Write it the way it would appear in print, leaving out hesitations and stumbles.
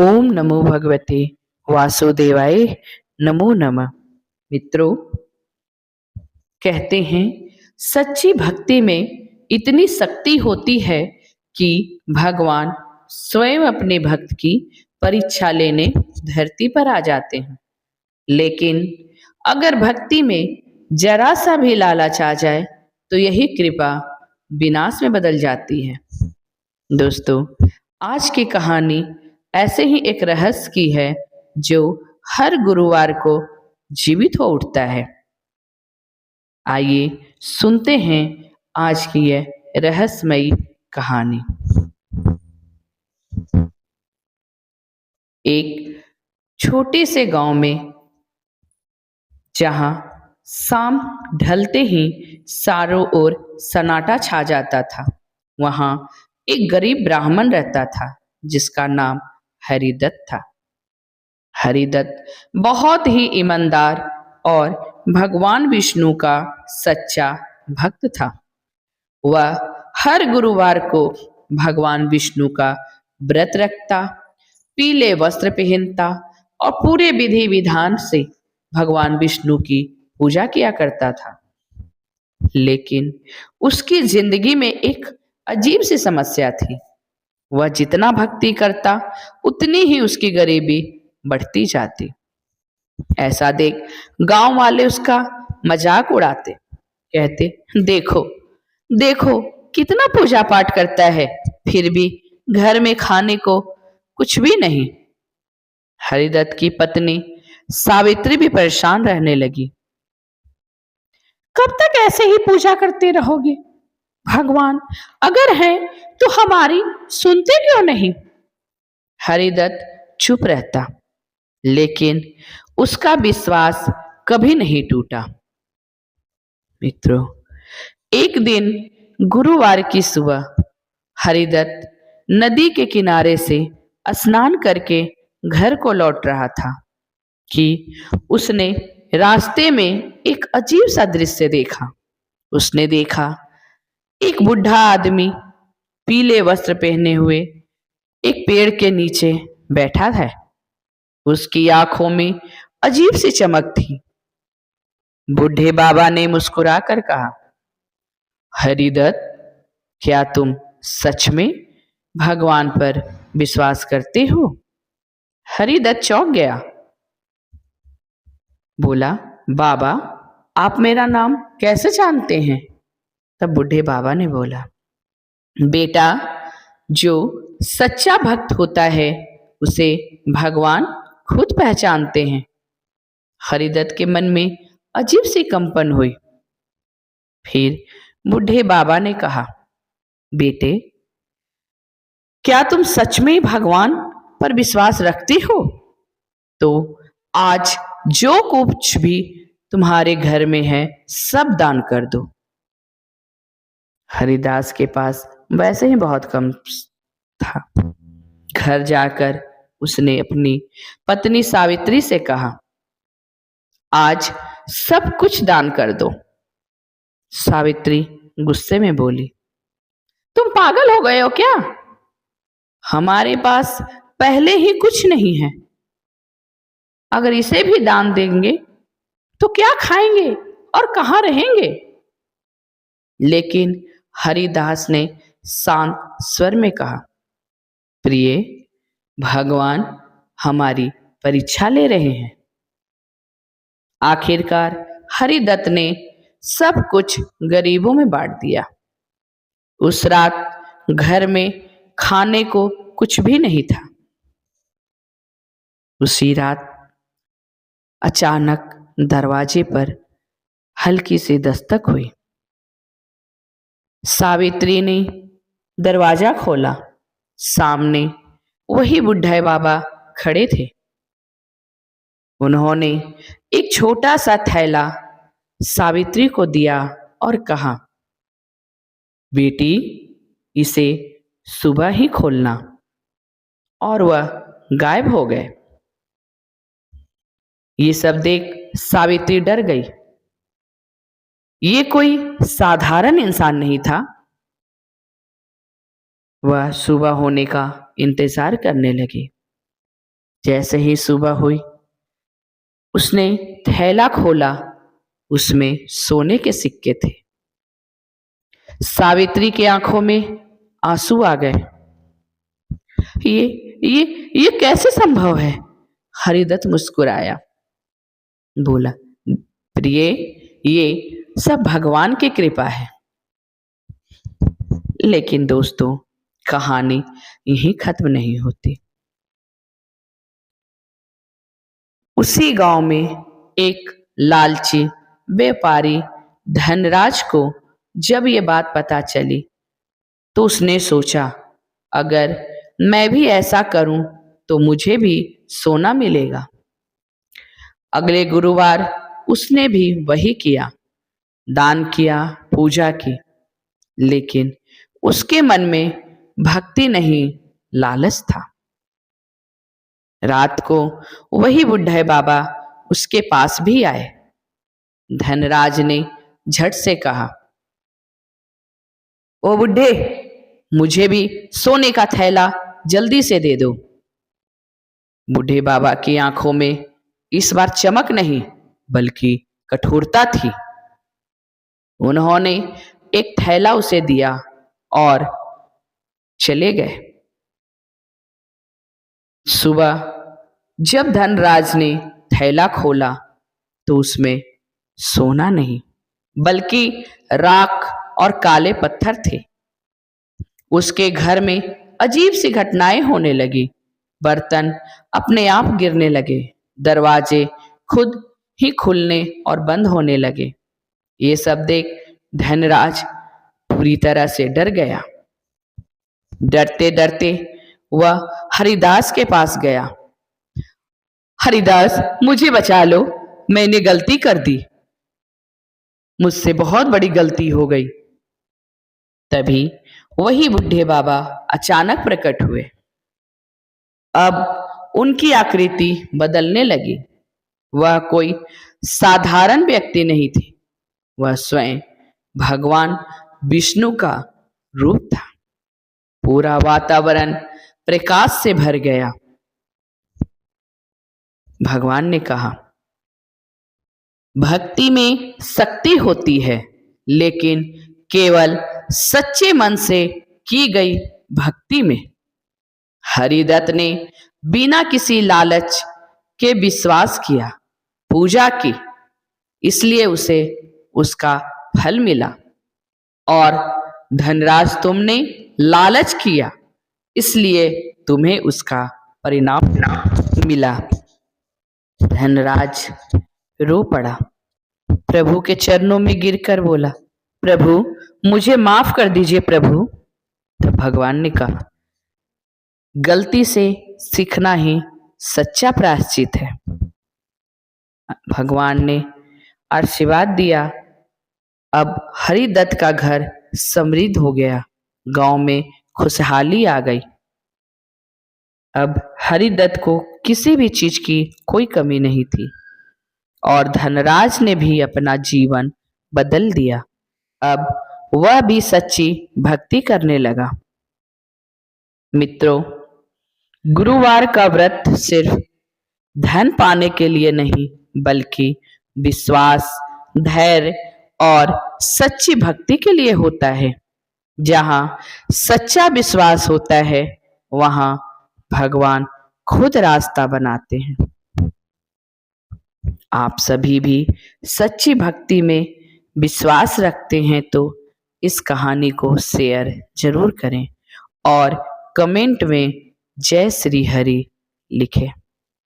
ओम नमो भगवते वासुदेवाय नमो नमः। मित्रों, कहते हैं सच्ची भक्ति में इतनी शक्ति होती है कि भगवान स्वयं अपने भक्त की परीक्षा लेने धरती पर आ जाते हैं। लेकिन अगर भक्ति में जरा सा भी लालच आ जाए तो यही कृपा विनाश में बदल जाती है। दोस्तों, आज की कहानी ऐसे ही एक रहस्य की है जो हर गुरुवार को जीवित हो उठता है। आइए सुनते हैं आज की यह रहस्यमयी कहानी। एक छोटे से गांव में, जहां शाम ढलते ही चारों ओर सन्नाटा छा जाता था, वहां एक गरीब ब्राह्मण रहता था जिसका नाम हरिदत्त था। हरिदत्त बहुत ही ईमानदार और भगवान विष्णु का सच्चा भक्त था। वह हर गुरुवार को भगवान विष्णु का व्रत रखता, पीले वस्त्र पहनता और पूरे विधि विधान से भगवान विष्णु की पूजा किया करता था। लेकिन उसकी जिंदगी में एक अजीब सी समस्या थी। वह जितना भक्ति करता उतनी ही उसकी गरीबी बढ़ती जाती। ऐसा देख गांव वाले उसका मजाक उड़ाते, कहते, देखो देखो कितना पूजा पाठ करता है, फिर भी घर में खाने को कुछ भी नहीं। हरिदत्त की पत्नी सावित्री भी परेशान रहने लगी। कब तक ऐसे ही पूजा करते रहोगे? भगवान अगर है तो हमारी सुनते क्यों नहीं? हरिदत्त चुप रहता, लेकिन उसका विश्वास कभी नहीं टूटा। मित्रों, एक दिन गुरुवार की सुबह हरिदत्त नदी के किनारे से स्नान करके घर को लौट रहा था कि उसने रास्ते में एक अजीब सा दृश्य देखा। उसने देखा एक बुढ़ा आदमी पीले वस्त्र पहने हुए एक पेड़ के नीचे बैठा है। उसकी आंखों में अजीब सी चमक थी। बूढ़े बाबा ने मुस्कुरा कर कहा, हरिदत्त, क्या तुम सच में भगवान पर विश्वास करते हो? हरिदत्त चौंक गया। बोला, बाबा, आप मेरा नाम कैसे जानते हैं? तब बूढ़े बाबा ने बोला, बेटा, जो सच्चा भक्त होता है उसे भगवान खुद पहचानते हैं। हरिदत्त के मन में अजीब सी कंपन हुई। फिर बूढ़े बाबा ने कहा, बेटे, क्या तुम सच में भगवान पर विश्वास रखते हो? तो आज जो कुछ भी तुम्हारे घर में है सब दान कर दो। हरिदास के पास वैसे ही बहुत कम था। घर जाकर उसने अपनी पत्नी सावित्री से कहा, आज सब कुछ दान कर दो। सावित्री गुस्से में बोली, तुम पागल हो गए हो क्या? हमारे पास पहले ही कुछ नहीं है, अगर इसे भी दान देंगे तो क्या खाएंगे और कहां रहेंगे? लेकिन हरिदास ने शांत स्वर में कहा, प्रिय, भगवान हमारी परीक्षा ले रहे हैं। आखिरकार हरिदत्त ने सब कुछ गरीबों में बांट दिया। उस रात घर में खाने को कुछ भी नहीं था। उसी रात अचानक दरवाजे पर हल्की सी दस्तक हुई। सावित्री ने दरवाजा खोला। सामने वही बुढ़े बाबा खड़े थे। उन्होंने एक छोटा सा थैला सावित्री को दिया और कहा, बेटी, इसे सुबह ही खोलना। और वह गायब हो गए। ये सब देख सावित्री डर गई। ये कोई साधारण इंसान नहीं था। वह सुबह होने का इंतजार करने लगी। जैसे ही सुबह हुई उसने थैला खोला, उसमें सोने के सिक्के थे। सावित्री की आंखों में आंसू आ गए। ये ये ये कैसे संभव है? हरिदत्त मुस्कुराया, बोला, प्रिय, ये सब भगवान की कृपा है। लेकिन दोस्तों, कहानी यहीं खत्म नहीं होती। उसी गांव में एक लालची व्यापारी धनराज को जब ये बात पता चली तो उसने सोचा, अगर मैं भी ऐसा करूं तो मुझे भी सोना मिलेगा। अगले गुरुवार उसने भी वही किया, दान किया, पूजा की, लेकिन उसके मन में भक्ति नहीं, लालच था। रात को वही बुढ़े बाबा उसके पास भी आए। धनराज ने झट से कहा, ओ बुढ़े, मुझे भी सोने का थैला जल्दी से दे दो। बूढ़े बाबा की आंखों में इस बार चमक नहीं बल्कि कठोरता थी। उन्होंने एक थैला उसे दिया और चले गए। सुबह जब धनराज ने थैला खोला तो उसमें सोना नहीं बल्कि राख और काले पत्थर थे। उसके घर में अजीब सी घटनाएं होने लगी। बर्तन अपने आप गिरने लगे, दरवाजे खुद ही खुलने और बंद होने लगे। ये सब देख धनराज पूरी तरह से डर गया। डरते डरते वह हरिदास के पास गया। हरिदास, मुझे बचा लो, मैंने गलती कर दी, मुझसे बहुत बड़ी गलती हो गई। तभी वही बुढ़े बाबा अचानक प्रकट हुए। अब उनकी आकृति बदलने लगी। वह कोई साधारण व्यक्ति नहीं थे, वह स्वयं भगवान विष्णु का रूप था। पूरा वातावरण प्रकाश से भर गया। भगवान ने कहा, भक्ति में शक्ति होती है, लेकिन केवल सच्चे मन से की गई भक्ति में। हरिदत्त ने बिना किसी लालच के विश्वास किया, पूजा की, इसलिए उसे उसका फल मिला। और धनराज, तुमने लालच किया, इसलिए तुम्हें उसका परिणाम मिला। धनराज रो पड़ा, प्रभु के चरणों में गिरकर बोला, प्रभु मुझे माफ कर दीजिए प्रभु। तब भगवान ने कहा, गलती से सीखना ही सच्चा प्रायश्चित है। भगवान ने आशीर्वाद दिया। अब हरिदत्त का घर समृद्ध हो गया, गांव में खुशहाली आ गई। अब हरिदत्त को किसी भी चीज की कोई कमी नहीं थी और धनराज ने भी अपना जीवन बदल दिया। अब वह भी सच्ची भक्ति करने लगा। मित्रों, गुरुवार का व्रत सिर्फ धन पाने के लिए नहीं बल्कि विश्वास, धैर्य और सच्ची भक्ति के लिए होता है। जहाँ सच्चा विश्वास होता है वहाँ भगवान खुद रास्ता बनाते हैं। आप सभी भी सच्ची भक्ति में विश्वास रखते हैं तो इस कहानी को शेयर जरूर करें और कमेंट में जय श्री हरि लिखें।